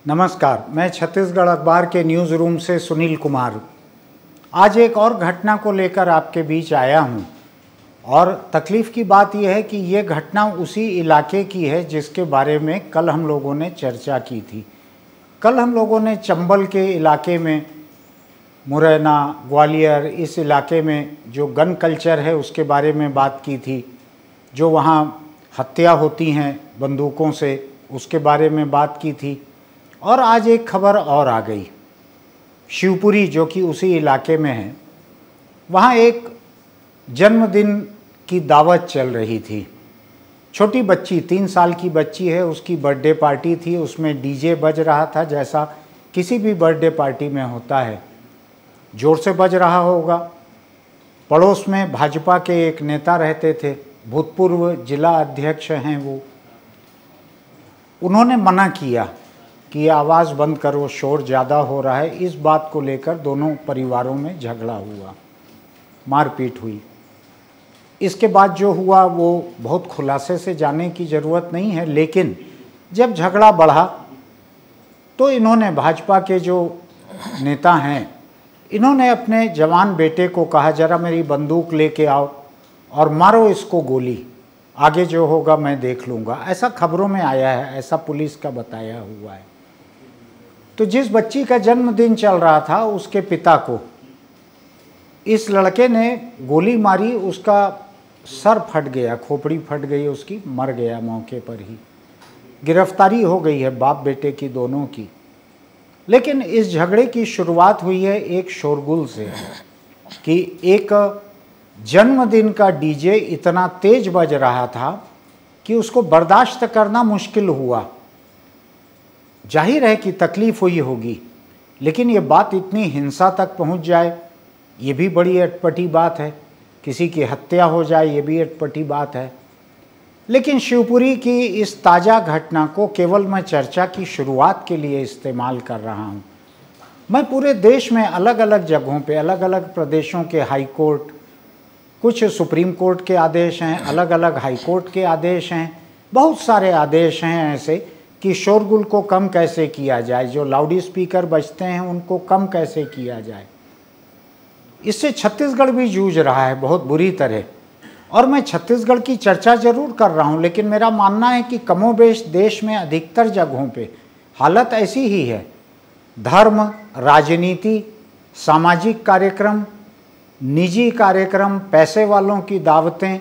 नमस्कार, मैं छत्तीसगढ़ अखबार के न्यूज़ रूम से सुनील कुमार। आज एक और घटना को लेकर आपके बीच आया हूं और तकलीफ़ की बात यह है कि ये घटना उसी इलाके की है जिसके बारे में कल हम लोगों ने चर्चा की थी। कल हम लोगों ने चंबल के इलाके में, मुरैना, ग्वालियर, इस इलाके में जो गन कल्चर है उसके बारे में बात की थी, जो वहाँ हत्या होती हैं बंदूकों से, उसके बारे में बात की थी। और आज एक खबर और आ गई, शिवपुरी जो कि उसी इलाके में है, वहाँ एक जन्मदिन की दावत चल रही थी। छोटी बच्ची, 3 साल की बच्ची है, उसकी बर्थडे पार्टी थी। उसमें डीजे बज रहा था, जैसा किसी भी बर्थडे पार्टी में होता है, ज़ोर से बज रहा होगा। पड़ोस में भाजपा के एक नेता रहते थे, भूतपूर्व जिला अध्यक्ष हैं वो। उन्होंने मना किया कि आवाज़ बंद करो, शोर ज़्यादा हो रहा है। इस बात को लेकर दोनों परिवारों में झगड़ा हुआ, मारपीट हुई। इसके बाद जो हुआ वो बहुत खुलासे से जाने की ज़रूरत नहीं है, लेकिन जब झगड़ा बढ़ा तो इन्होंने, भाजपा के जो नेता हैं, इन्होंने अपने जवान बेटे को कहा, ज़रा मेरी बंदूक लेके आओ और मारो इसको गोली, आगे जो होगा मैं देख लूँगा। ऐसा खबरों में आया है, ऐसा पुलिस का बताया हुआ है। तो जिस बच्ची का जन्मदिन चल रहा था, उसके पिता को इस लड़के ने गोली मारी, उसका सर फट गया, खोपड़ी फट गई उसकी, मर गया मौके पर ही। गिरफ्तारी हो गई है बाप बेटे की, दोनों की। लेकिन इस झगड़े की शुरुआत हुई है एक शोरगुल से कि एक जन्मदिन का डीजे इतना तेज बज रहा था कि उसको बर्दाश्त करना मुश्किल हुआ। जाहिर है कि तकलीफ हुई होगी, लेकिन ये बात इतनी हिंसा तक पहुंच जाए, ये भी बड़ी अटपटी बात है। किसी की हत्या हो जाए, ये भी अटपटी बात है। लेकिन शिवपुरी की इस ताज़ा घटना को केवल मैं चर्चा की शुरुआत के लिए इस्तेमाल कर रहा हूँ। मैं पूरे देश में अलग अलग जगहों पे, अलग अलग प्रदेशों के हाई कोर्ट, कुछ सुप्रीम कोर्ट के आदेश हैं, अलग अलग हाई कोर्ट के आदेश हैं, बहुत सारे आदेश हैं ऐसे कि शोरगुल को कम कैसे किया जाए, जो लाउड स्पीकर बजते हैं उनको कम कैसे किया जाए। इससे छत्तीसगढ़ भी जूझ रहा है बहुत बुरी तरह, और मैं छत्तीसगढ़ की चर्चा ज़रूर कर रहा हूँ, लेकिन मेरा मानना है कि कमोबेश देश में अधिकतर जगहों पे हालत ऐसी ही है। धर्म, राजनीति, सामाजिक कार्यक्रम, निजी कार्यक्रम, पैसे वालों की दावतें,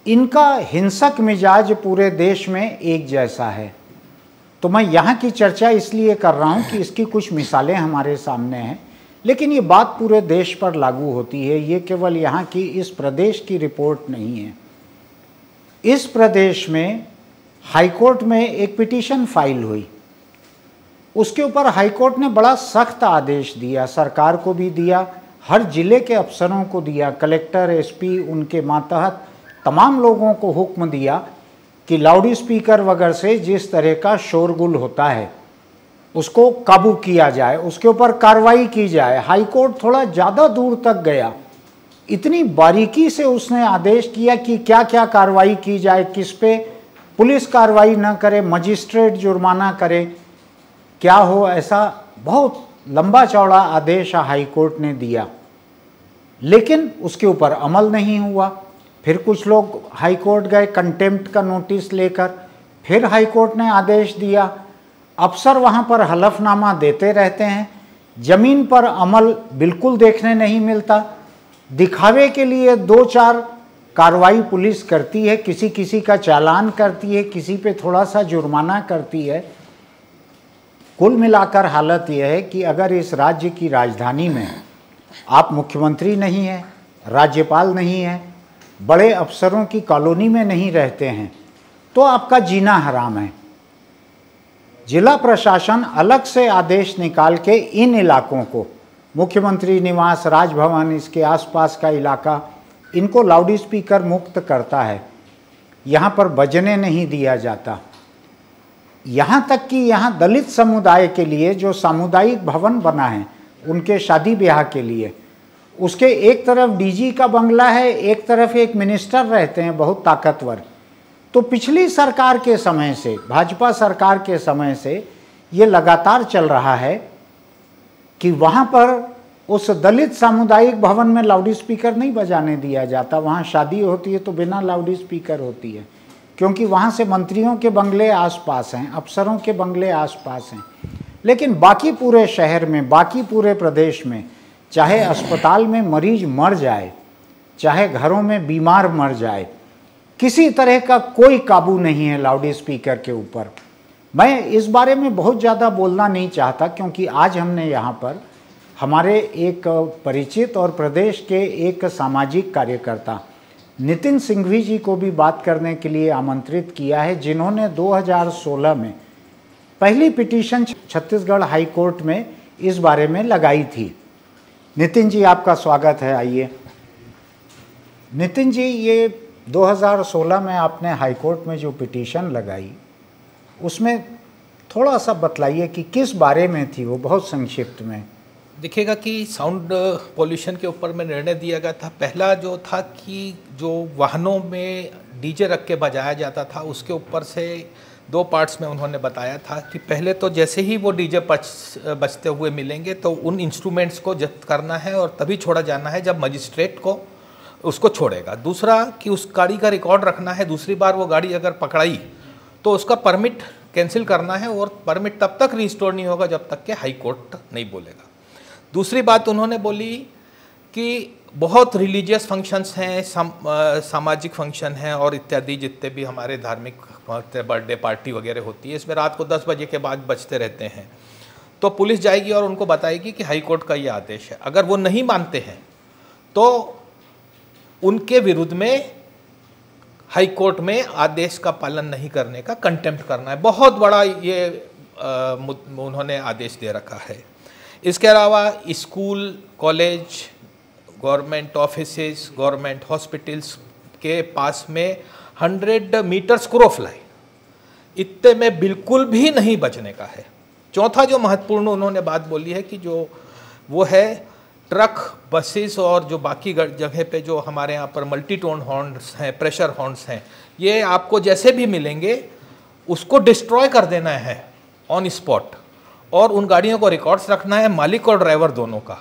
इनका हिंसक मिजाज पूरे देश में एक जैसा है। तो मैं यहाँ की चर्चा इसलिए कर रहा हूँ कि इसकी कुछ मिसालें हमारे सामने हैं, लेकिन ये बात पूरे देश पर लागू होती है। ये केवल यहाँ की, इस प्रदेश की रिपोर्ट नहीं है। इस प्रदेश में हाईकोर्ट में एक पिटीशन फाइल हुई, उसके ऊपर हाईकोर्ट ने बड़ा सख्त आदेश दिया, सरकार को भी दिया, हर जिले के अफसरों को दिया, कलेक्टर, एसपी, उनके मातहत तमाम लोगों को हुक्म दिया कि लाउड स्पीकर वगैरह से जिस तरह का शोरगुल होता है उसको काबू किया जाए, उसके ऊपर कार्रवाई की जाए। हाईकोर्ट थोड़ा ज़्यादा दूर तक गया, इतनी बारीकी से उसने आदेश किया कि क्या क्या कार्रवाई की जाए, किस पे पुलिस कार्रवाई न करे, मजिस्ट्रेट जुर्माना करे, क्या हो, ऐसा बहुत लंबा चौड़ा आदेश हाईकोर्ट ने दिया। लेकिन उसके ऊपर अमल नहीं हुआ। फिर कुछ लोग हाईकोर्ट गए कंटेम्प्ट का नोटिस लेकर, फिर हाईकोर्ट ने आदेश दिया। अफसर वहाँ पर हलफनामा देते रहते हैं, ज़मीन पर अमल बिल्कुल देखने नहीं मिलता। दिखावे के लिए 2-4 कार्रवाई पुलिस करती है, किसी किसी का चालान करती है, किसी पे थोड़ा सा जुर्माना करती है। कुल मिलाकर हालत यह है कि अगर इस राज्य की राजधानी में आप मुख्यमंत्री नहीं हैं, राज्यपाल नहीं हैं, बड़े अफसरों की कॉलोनी में नहीं रहते हैं, तो आपका जीना हराम है। जिला प्रशासन अलग से आदेश निकाल के इन इलाकों को, मुख्यमंत्री निवास, राजभवन, इसके आसपास का इलाका, इनको लाउड स्पीकर मुक्त करता है। यहाँ पर बजने नहीं दिया जाता। यहाँ तक कि यहाँ दलित समुदाय के लिए जो सामुदायिक भवन बना है, उनके शादी ब्याह के लिए, उसके एक तरफ डीजी का बंगला है, एक तरफ एक मिनिस्टर रहते हैं बहुत ताकतवर। तो पिछली सरकार के समय से, भाजपा सरकार के समय से ये लगातार चल रहा है कि वहाँ पर उस दलित सामुदायिक भवन में लाउड स्पीकर नहीं बजाने दिया जाता। वहाँ शादी होती है तो बिना लाउड स्पीकर होती है, क्योंकि वहाँ से मंत्रियों के बंगले आसपास हैं, अफसरों के बंगले आसपास हैं। लेकिन बाकी पूरे शहर में, बाकी पूरे प्रदेश में, चाहे अस्पताल में मरीज मर जाए, चाहे घरों में बीमार मर जाए, किसी तरह का कोई काबू नहीं है लाउड स्पीकर के ऊपर। मैं इस बारे में बहुत ज़्यादा बोलना नहीं चाहता, क्योंकि आज हमने यहाँ पर हमारे एक परिचित और प्रदेश के एक सामाजिक कार्यकर्ता नितिन सिंघवी जी को भी बात करने के लिए आमंत्रित किया है, जिन्होंने 2016 में पहली पिटीशन छत्तीसगढ़ हाई कोर्ट में इस बारे में लगाई थी। नितिन जी, आपका स्वागत है, आइए। नितिन जी, ये 2016 में आपने हाई कोर्ट में जो पिटीशन लगाई, उसमें थोड़ा सा बतलाइए कि किस बारे में थी वो, बहुत संक्षिप्त में। दिखेगा कि साउंड पोल्यूशन के ऊपर में निर्णय दिया गया था। पहला जो था कि जो वाहनों में डीजे रख के बजाया जाता था, उसके ऊपर से 2 पार्ट्स में उन्होंने बताया था कि पहले तो जैसे ही वो डीजे बजते हुए मिलेंगे तो उन इंस्ट्रूमेंट्स को जब्त करना है और तभी छोड़ा जाना है जब मजिस्ट्रेट को उसको छोड़ेगा। दूसरा कि उस गाड़ी का रिकॉर्ड रखना है, दूसरी बार वो गाड़ी अगर पकड़ाई तो उसका परमिट कैंसिल करना है और परमिट तब तक रिस्टोर नहीं होगा जब तक कि हाई कोर्ट नहीं बोलेगा। दूसरी बात उन्होंने बोली कि बहुत रिलीजियस फंक्शंस हैं, सामाजिक फंक्शन हैं और इत्यादि जितने भी हमारे धार्मिक बर्थडे पार्टी वगैरह होती है, इसमें रात को 10 बजे के बाद बजते रहते हैं, तो पुलिस जाएगी और उनको बताएगी कि हाई कोर्ट का ये आदेश है। अगर वो नहीं मानते हैं तो उनके विरुद्ध में हाई कोर्ट में आदेश का पालन नहीं करने का कंटेम्प्ट करना है। बहुत बड़ा ये उन्होंने आदेश दे रखा है। इसके अलावा school, college, government offices, government hospitals के पास में 100 मीटर्स क्रॉस लाइन, इतने में बिल्कुल भी नहीं बचने का है। चौथा जो महत्वपूर्ण उन्होंने बात बोली है कि जो वो है ट्रक, बसेस और जो बाकी जगह पे जो हमारे यहाँ पर मल्टी टोन हॉर्न्स हैं, प्रेशर हॉर्न्स हैं, ये आपको जैसे भी मिलेंगे उसको डिस्ट्रॉय कर देना है ऑन स्पॉट और उन गाड़ियों को रिकॉर्ड्स रखना है, मालिक और ड्राइवर दोनों का।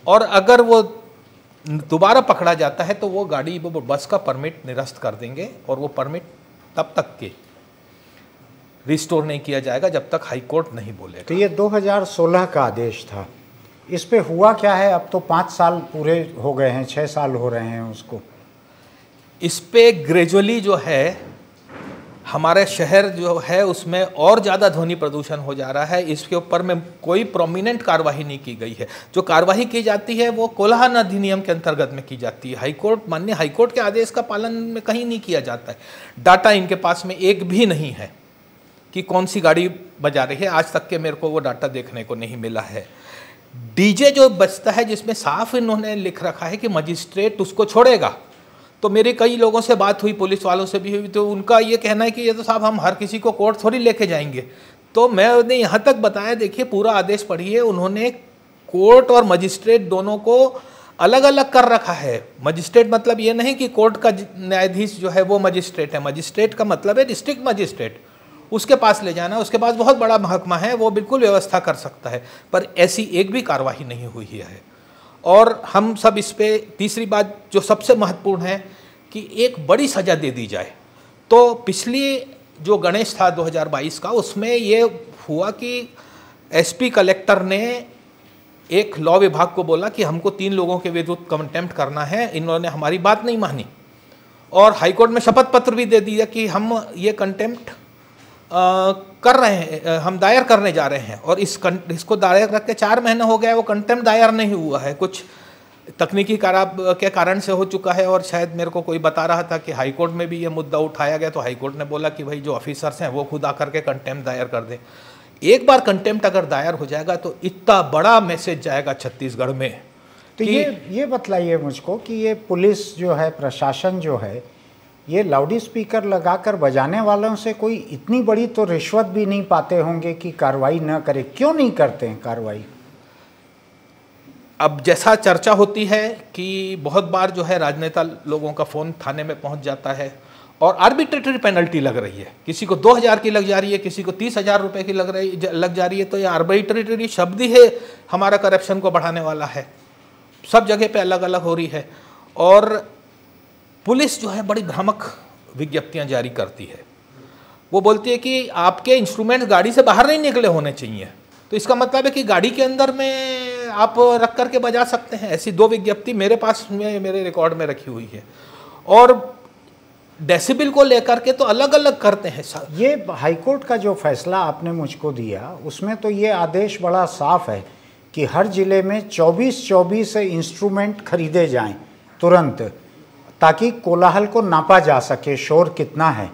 और अगर वो दोबारा पकड़ा जाता है तो वो गाड़ी, वो बस का परमिट निरस्त कर देंगे और वो परमिट तब तक के रिस्टोर नहीं किया जाएगा जब तक हाई कोर्ट नहीं बोलेगा। तो ये 2016 का आदेश था, इस पे हुआ क्या है? अब तो 5 साल पूरे हो गए हैं, 6 साल हो रहे हैं उसको। इस पे ग्रेजुअली जो है हमारे शहर जो है उसमें और ज़्यादा ध्वनि प्रदूषण हो जा रहा है। इसके ऊपर में कोई प्रोमिनेंट कार्रवाई नहीं की गई है। जो कार्रवाई की जाती है वो कोलाहल अधिनियम के अंतर्गत में की जाती है। हाईकोर्ट, माननीय हाईकोर्ट के आदेश का पालन में कहीं नहीं किया जाता है। डाटा इनके पास में एक भी नहीं है कि कौन सी गाड़ी बजा रही है, आज तक के मेरे को वो डाटा देखने को नहीं मिला है। डीजे जो बजता है जिसमें साफ इन्होंने लिख रखा है कि मजिस्ट्रेट उसको छोड़ेगा, तो मेरे कई लोगों से बात हुई, पुलिस वालों से भी हुई, तो उनका ये कहना है कि ये तो साहब हम हर किसी को कोर्ट थोड़ी लेके जाएंगे। तो मैंने यहाँ तक बताया, देखिए पूरा आदेश पढ़िए, उन्होंने कोर्ट और मजिस्ट्रेट दोनों को अलग अलग कर रखा है। मजिस्ट्रेट मतलब ये नहीं कि कोर्ट का न्यायाधीश जो है वो मजिस्ट्रेट है। मजिस्ट्रेट का मतलब है डिस्ट्रिक्ट मजिस्ट्रेट, उसके पास ले जाना, उसके पास बहुत बड़ा महकमा है, वो बिल्कुल व्यवस्था कर सकता है। पर ऐसी एक भी कार्रवाई नहीं हुई है। और हम सब इस पे, तीसरी बात जो सबसे महत्वपूर्ण है कि एक बड़ी सज़ा दे दी जाए। तो पिछली जो गणेश था 2022 का, उसमें ये हुआ कि एसपी कलेक्टर ने एक लॉ विभाग को बोला कि हमको 3 लोगों के विरुद्ध कंटेम्प्ट करना है, इन्होंने हमारी बात नहीं मानी और हाईकोर्ट में शपथ पत्र भी दे दिया कि हम ये कंटेम्प्ट कर रहे हैं, हम दायर करने जा रहे हैं। और इसको दायर करके 4 महीने हो गए, वो कंटेम्प्ट दायर नहीं हुआ है, कुछ तकनीकी के कारण से हो चुका है। और शायद मेरे को कोई बता रहा था कि हाईकोर्ट में भी ये मुद्दा उठाया गया, तो हाईकोर्ट ने बोला कि भाई जो ऑफिसर्स हैं वो खुद आकर के कंटेम्प्ट दायर कर दें। एक बार कंटेम्प्ट अगर दायर हो जाएगा तो इतना बड़ा मैसेज जाएगा छत्तीसगढ़ में। तो ये बतलाइए मुझको कि ये पुलिस जो है, प्रशासन जो है, ये लाउड स्पीकर लगाकर बजाने वालों से कोई इतनी बड़ी तो रिश्वत भी नहीं पाते होंगे कि कार्रवाई न करे? क्यों नहीं करते हैं कार्रवाई? अब जैसा चर्चा होती है कि बहुत बार जो है राजनेता लोगों का फ़ोन थाने में पहुंच जाता है और आर्बिट्रेटरी पेनल्टी लग रही है, किसी को 2000 की लग जा रही है, किसी को 30,000 रुपये की लग जा रही है। तो ये आर्बिट्रेटरी शब्द ही है हमारा करप्शन को बढ़ाने वाला है, सब जगह पे अलग अलग हो रही है। और पुलिस जो है बड़ी भ्रामक विज्ञप्तियां जारी करती है। वो बोलती है कि आपके इंस्ट्रूमेंट्स गाड़ी से बाहर नहीं निकले होने चाहिए, तो इसका मतलब है कि गाड़ी के अंदर में आप रख करके बजा सकते हैं। ऐसी 2 विज्ञप्ति मेरे पास में मेरे रिकॉर्ड में रखी हुई है। और डेसिबल को लेकर के तो अलग अलग करते हैं। ये हाईकोर्ट का जो फैसला आपने मुझको दिया उसमें तो ये आदेश बड़ा साफ है कि हर जिले में 24 इंस्ट्रूमेंट खरीदे जाएं तुरंत, ताकि कोलाहल को नापा जा सके, शोर कितना है।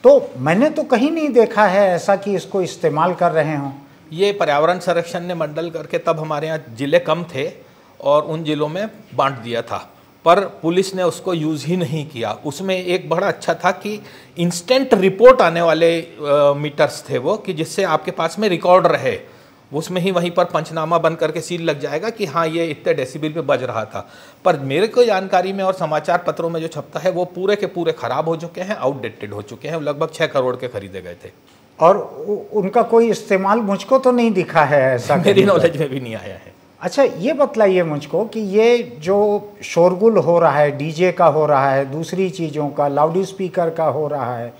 तो मैंने तो कहीं नहीं देखा है ऐसा कि इसको इस्तेमाल कर रहे हों। ये पर्यावरण संरक्षण ने मंडल करके, तब हमारे यहाँ जिले कम थे और उन जिलों में बांट दिया था, पर पुलिस ने उसको यूज़ ही नहीं किया। उसमें एक बड़ा अच्छा था कि इंस्टेंट रिपोर्ट आने वाले मीटर्स थे वो, कि जिससे आपके पास में रिकॉर्ड रहे, उसमें ही वहीं पर पंचनामा बन करके सील लग जाएगा कि हाँ ये इतने डेसिबल पे बज रहा था। पर मेरे को जानकारी में और समाचार पत्रों में जो छपता है वो पूरे के पूरे ख़राब हो चुके हैं, आउटडेटेड हो चुके हैं, लगभग 6 करोड़ के खरीदे गए थे। और उनका कोई इस्तेमाल मुझको तो नहीं दिखा है ऐसा, मेरी नॉलेज में भी नहीं आया है। अच्छा, ये बतलाइए मुझको कि ये जो शोरगुल हो रहा है, डीजे का हो रहा है, दूसरी चीज़ों का, लाउड स्पीकर का हो रहा है,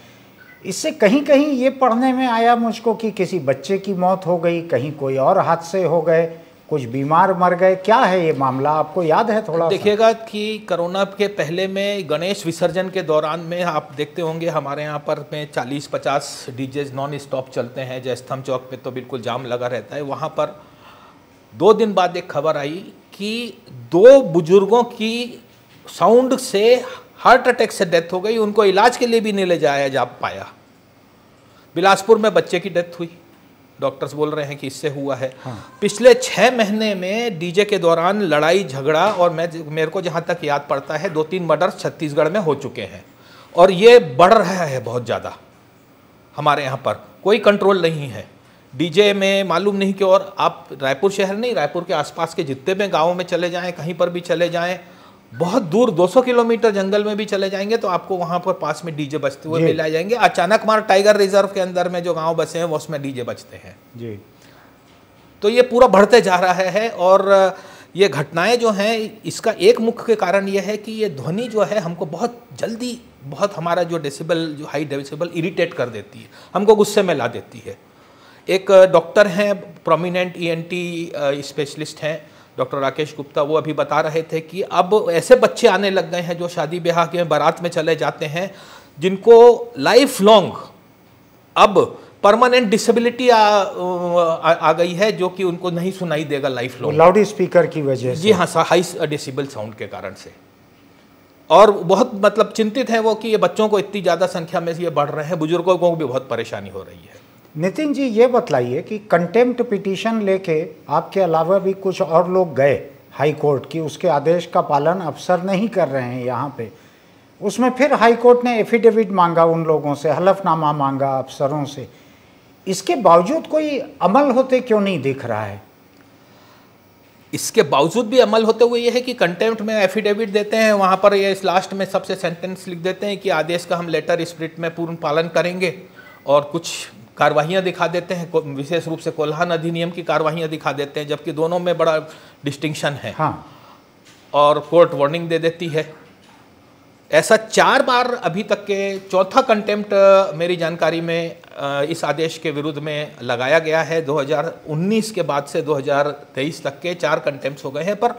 इससे कहीं कहीं ये पढ़ने में आया मुझको कि किसी बच्चे की मौत हो गई, कहीं कोई और हादसे हो गए, कुछ बीमार मर गए। क्या है ये मामला, आपको याद है थोड़ा? देखिएगा कि कोरोना के पहले में गणेश विसर्जन के दौरान में आप देखते होंगे हमारे यहाँ पर में 40-50 डीजे नॉन स्टॉप चलते हैं। जय स्तंभ चौक पे तो बिल्कुल जाम लगा रहता है। वहाँ पर 2 दिन बाद एक खबर आई कि 2 बुजुर्गों की साउंड से हार्ट अटैक से डेथ हो गई, उनको इलाज के लिए भी नहीं ले जाया जा पाया। बिलासपुर में बच्चे की डेथ हुई, डॉक्टर्स बोल रहे हैं कि इससे हुआ है। हाँ। पिछले 6 महीने में डीजे के दौरान लड़ाई झगड़ा, और मेरे को जहाँ तक याद पड़ता है 2-3 मर्डर छत्तीसगढ़ में हो चुके हैं, और ये बढ़ रहा है बहुत ज़्यादा। हमारे यहाँ पर कोई कंट्रोल नहीं है डीजे में, मालूम नहीं कि। और आप रायपुर शहर नहीं, रायपुर के आसपास के जितने भी गाँवों में चले जाएँ, कहीं पर भी चले जाएँ, बहुत दूर 200 किलोमीटर जंगल में भी चले जाएंगे तो आपको वहाँ पर पास में डीजे बजते हुए मिल जाएंगे। अचानक मार टाइगर रिजर्व के अंदर में जो गांव बसे हैं वो उसमें डीजे बजते हैं जी। तो ये पूरा बढ़ते जा रहा है। और ये घटनाएं जो हैं, इसका एक मुख्य कारण ये है कि ये ध्वनि जो है हमको बहुत जल्दी, बहुत हमारा जो डेसिबल, जो हाई डेसिबल इरिटेट कर देती है, हमको गुस्से में ला देती है। एक डॉक्टर हैं, प्रोमिनेंट ENT स्पेशलिस्ट हैं, डॉक्टर राकेश गुप्ता, वो अभी बता रहे थे कि अब ऐसे बच्चे आने लग गए हैं जो शादी ब्याह के बारात में चले जाते हैं, जिनको लाइफ लॉन्ग अब परमानेंट डिसेबिलिटी आ गई है, जो कि उनको नहीं सुनाई देगा लाइफ लॉन्ग, लाउड स्पीकर की वजह से। जी हाँ, हाई डेसिबल साउंड के कारण से। और बहुत मतलब चिंतित है वो कि ये बच्चों को इतनी ज़्यादा संख्या में ये बढ़ रहे हैं, बुजुर्गों को भी बहुत परेशानी हो रही है। नितिन जी, ये बतलाइए कि कंटेम्प्ट पिटीशन लेके आपके अलावा भी कुछ और लोग गए हाई कोर्ट की, उसके आदेश का पालन अफसर नहीं कर रहे हैं यहाँ पे। उसमें फिर हाई कोर्ट ने एफिडेविट मांगा उन लोगों से, हलफनामा मांगा अफसरों से। इसके बावजूद कोई अमल होते क्यों नहीं दिख रहा है? इसके बावजूद भी अमल होते हुए ये है कि कंटेम्प्ट में एफिडेविट देते हैं, वहाँ पर ये इस लास्ट में सबसे सेंटेंस लिख देते हैं कि आदेश का हम लेटर स्पिरिट में पूर्ण पालन करेंगे, और कुछ कार्रवाइयाँ दिखा देते हैं, विशेष रूप से कोल्हान अधिनियम की कार्रवाइयाँ दिखा देते हैं, जबकि दोनों में बड़ा डिस्टिंक्शन है। हाँ। और कोर्ट वार्निंग दे देती है। ऐसा 4 बार अभी तक के, चौथा कंटेम्प्ट मेरी जानकारी में इस आदेश के विरुद्ध में लगाया गया है। 2019 के बाद से 2023 तक के 4 कंटेम्प्ट हो गए हैं, पर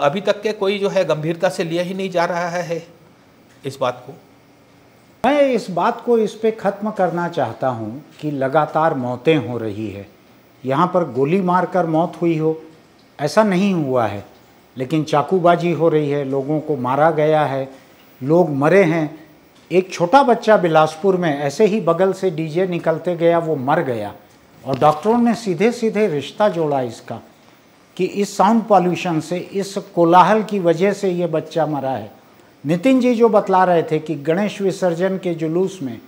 अभी तक के कोई जो है गंभीरता से लिया ही नहीं जा रहा है इस बात को। मैं इस बात को इस पे ख़त्म करना चाहता हूँ कि लगातार मौतें हो रही है। यहाँ पर गोली मारकर मौत हुई हो ऐसा नहीं हुआ है, लेकिन चाकूबाजी हो रही है, लोगों को मारा गया है, लोग मरे हैं। एक छोटा बच्चा बिलासपुर में ऐसे ही बगल से डीजे निकलते गया, वो मर गया, और डॉक्टरों ने सीधे सीधे रिश्ता जोड़ा इसका कि इस साउंड पॉल्यूशन से, इस कोलाहल की वजह से ये बच्चा मरा है। नितिन जी जो बतला रहे थे कि गणेश विसर्जन के जुलूस में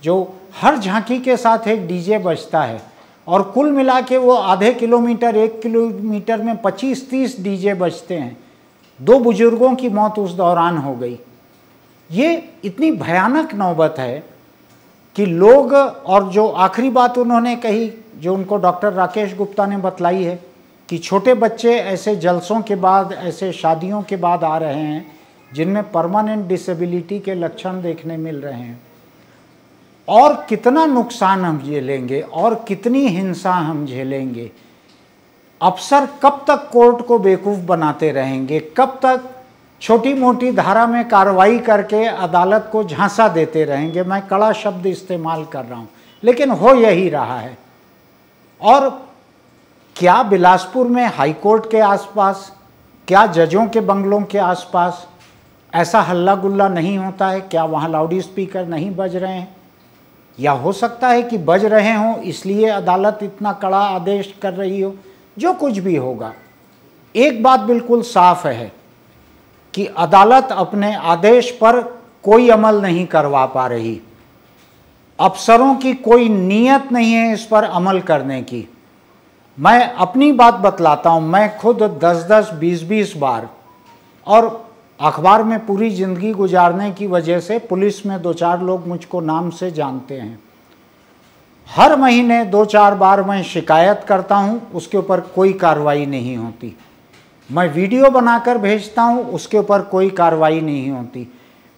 जो हर झांकी के साथ एक डीजे बजता है, और कुल मिला के वो आधे किलोमीटर 1 किलोमीटर में 25-30 डीजे बजते हैं। 2 बुजुर्गों की मौत उस दौरान हो गई। ये इतनी भयानक नौबत है कि लोग, और जो आखिरी बात उन्होंने कही जो उनको डॉक्टर राकेश गुप्ता ने बतलाई है कि छोटे बच्चे ऐसे जलसों के बाद, ऐसे शादियों के बाद आ रहे हैं जिनमें परमानेंट डिसेबिलिटी के लक्षण देखने मिल रहे हैं, और कितना नुकसान हम झेलेंगे और कितनी हिंसा हम झेलेंगे। अफसर कब तक कोर्ट को बेवकूफ़ बनाते रहेंगे, कब तक छोटी मोटी धारा में कार्रवाई करके अदालत को झांसा देते रहेंगे। मैं कड़ा शब्द इस्तेमाल कर रहा हूँ, लेकिन हो यही रहा है। और क्या बिलासपुर में हाई कोर्ट के आसपास, क्या जजों के बंगलों के आसपास ऐसा हल्ला गुल्ला नहीं होता है? क्या वहाँ लाउड स्पीकर नहीं बज रहे हैं? या हो सकता है कि बज रहे हों, इसलिए अदालत इतना कड़ा आदेश कर रही हो। जो कुछ भी होगा, एक बात बिल्कुल साफ है कि अदालत अपने आदेश पर कोई अमल नहीं करवा पा रही। अफसरों की कोई नीयत नहीं है इस पर अमल करने की। मैं अपनी बात बतलाता हूँ, मैं खुद 10-10, 20-20 बार और अखबार में पूरी ज़िंदगी गुजारने की वजह से पुलिस में 2-4 लोग मुझको नाम से जानते हैं। हर महीने 2-4 बार मैं शिकायत करता हूँ, उसके ऊपर कोई कार्रवाई नहीं होती। मैं वीडियो बनाकर भेजता हूँ, उसके ऊपर कोई कार्रवाई नहीं होती।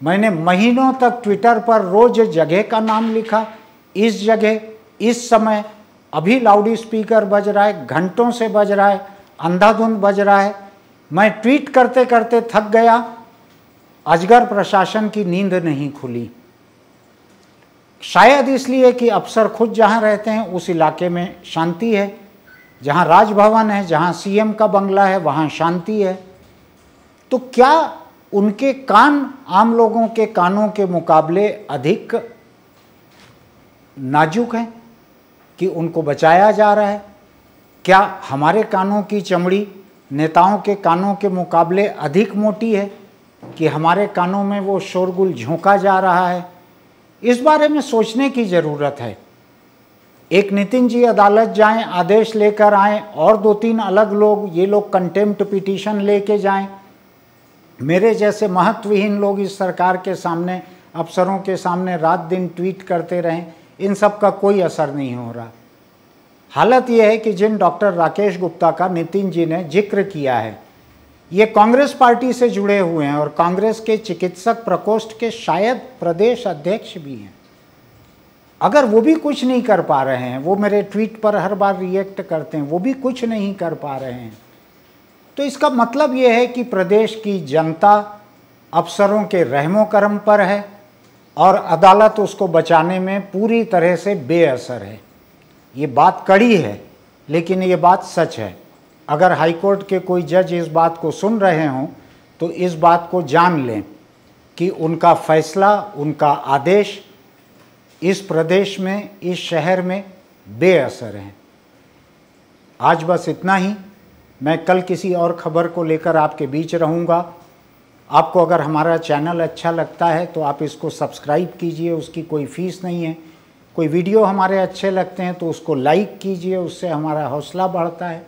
मैंने महीनों तक ट्विटर पर रोज़ जगह का नाम लिखा, इस जगह, इस समय, अभी लाउड स्पीकर बज रहा है, घंटों से बज रहा है, अंधाधुंध बज रहा है। मैं ट्वीट करते करते थक गया, अजगर प्रशासन की नींद नहीं खुली। शायद इसलिए कि अफसर खुद जहां रहते हैं उस इलाके में शांति है, जहां राजभवन है, जहां सीएम का बंगला है, वहां शांति है। तो क्या उनके कान आम लोगों के कानों के मुकाबले अधिक नाजुक हैं कि उनको बचाया जा रहा है? क्या हमारे कानों की चमड़ी नेताओं के कानों के मुकाबले अधिक मोटी है कि हमारे कानों में वो शोरगुल झोंका जा रहा है? इस बारे में सोचने की ज़रूरत है। एक नितिन जी अदालत जाएं, आदेश लेकर आएं, और 2-3 अलग लोग, ये लोग कंटेम्प्ट पिटीशन लेके जाएं, मेरे जैसे महत्वहीन लोग इस सरकार के सामने, अफसरों के सामने रात दिन ट्वीट करते रहें, इन सब का कोई असर नहीं हो रहा। हालत यह है कि जिन डॉक्टर राकेश गुप्ता का नितिन जी ने जिक्र किया है, ये कांग्रेस पार्टी से जुड़े हुए हैं और कांग्रेस के चिकित्सक प्रकोष्ठ के शायद प्रदेश अध्यक्ष भी हैं। अगर वो भी कुछ नहीं कर पा रहे हैं, वो मेरे ट्वीट पर हर बार रिएक्ट करते हैं, वो भी कुछ नहीं कर पा रहे हैं, तो इसका मतलब ये है कि प्रदेश की जनता अफसरों के रहमो करम पर है और अदालत उसको बचाने में पूरी तरह से बेअसर है। ये बात कड़ी है, लेकिन ये बात सच है। अगर हाईकोर्ट के कोई जज इस बात को सुन रहे हों तो इस बात को जान लें कि उनका फैसला, उनका आदेश इस प्रदेश में, इस शहर में बेअसर है। आज बस इतना ही। मैं कल किसी और खबर को लेकर आपके बीच रहूँगा। आपको अगर हमारा चैनल अच्छा लगता है तो आप इसको सब्सक्राइब कीजिए, उसकी कोई फ़ीस नहीं है। कोई वीडियो हमारे अच्छे लगते हैं तो उसको लाइक कीजिए, उससे हमारा हौसला बढ़ता है।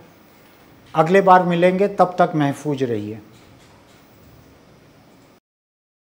अगले बार मिलेंगे, तब तक महफूज रहिए।